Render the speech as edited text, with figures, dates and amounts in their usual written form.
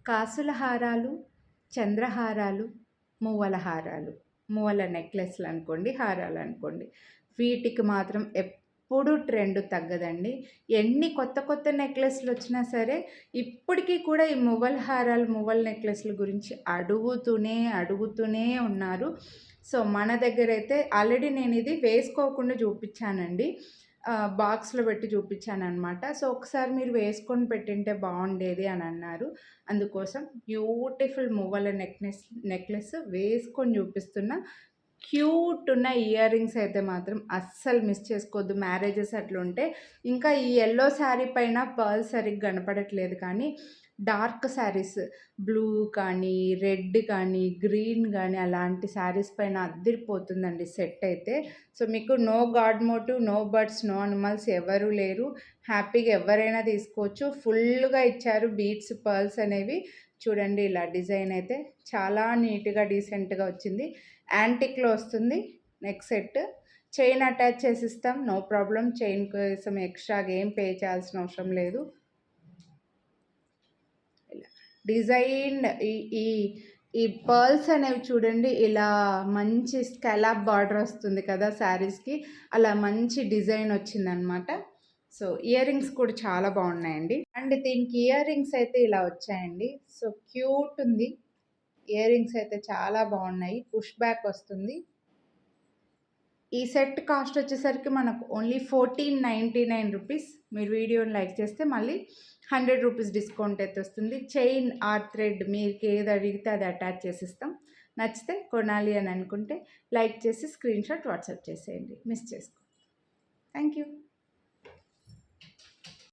కాసుల హారాలు, చంద్రహారాలు, మువ్వల హారాలు, మువ్వల నెక్లెస్‌లు అనుకోండి, హారాలు అనుకోండి. వీటికి మాత్రం ఎప్పుడు ట్రెండ్ తగ్గదండి. ఎన్ని కొత్త కొత్త నెక్లెస్‌లొచ్చినా సరే, ఇప్పటికి కూడా ఈ మువ్వల హారాలు, మువ్వల నెక్లెస్‌ల గురించి అడుగుతూనే ఉన్నారు. సో, మన దగ్గరైతే ఆల్రెడీ నేనిది వేసుకోకుండా చూపిచ్చానండి. బాక్స్‌లో పెట్టి చూపిచ్చాననమాట. సో, ఒకసారి మీరు వేసుకొని పెట్టింటే బావుండేది అని అన్నారు. అందుకోసం బ్యూటిఫుల్ మువ్వల నెక్లెస్ వేసుకొని చూపిస్తున్నా. క్యూట్ ఉన్న ఇయర్ రింగ్స్ అయితే మాత్రం అస్సలు మిస్ చేసుకోవద్దు. మ్యారేజెస్ అట్లుంటే. ఇంకా ఈ యెల్లో శారీ పైన పర్ల్స్ సరిగ్గా కనపడట్లేదు కానీ, డార్క్ శారీస్ బ్లూ కానీ, రెడ్ కానీ, గ్రీన్ కానీ అలాంటి శారీస్ పైన అద్దిరిపోతుందండి సెట్ అయితే. సో, మీకు no god motive, no birds, no animals ఎవరు లేరు. హ్యాపీగా ఎవరైనా తీసుకోవచ్చు. ఫుల్‌గా ఇచ్చారు బీడ్స్, పర్ల్స్ అనేవి. చూడండి ఇలా డిజైన్ అయితే చాలా నీట్‌గా, డీసెంట్‌గా వచ్చింది. యాంటిక్‌లో వస్తుంది నెక్ సెట్. చైన్ అటాచ్ చేసిస్తాం. No problem. చైన్ కోసం ఎక్స్‌ట్రాగా ఏం పే చేయాల్సిన అవసరం లేదు. ఇలా డిజైన్ ఈ ఈ ఈ పర్ల్స్ అనేవి చూడండి ఇలా మంచి స్కాలప్ బార్డర్ వస్తుంది కదా శారీస్‌కి. అలా మంచి డిజైన్ వచ్చిందనమాట. సో, ఇయర్ రింగ్స్ కూడా చాలా బాగున్నాయండి. అండ్ దీనికి ఇయర్ రింగ్స్ అయితే ఇలా వచ్చాయండి. సో, క్యూట్ ఉంది. ఇయర్ రింగ్స్ అయితే చాలా బాగున్నాయి. పుష్ బ్యాక్ వస్తుంది. ఈ సెట్ కాస్ట్ వచ్చేసరికి మనకు ఓన్లీ 1499 రూపీస్. మీరు వీడియోని లైక్ చేస్తే మళ్ళీ 100 రూపీస్ డిస్కౌంట్ అయితే వస్తుంది. చైన్ ఆర్ థ్రెడ్ మీకు ఏది అడిగితే అది అటాచ్ చేసిస్తాం. నచ్చితే కొనాలి అని అనుకుంటే లైక్ చేసి స్క్రీన్‌షాట్ వాట్సాప్ చేసేయండి. మిస్ చేసుకోండి. Thank you.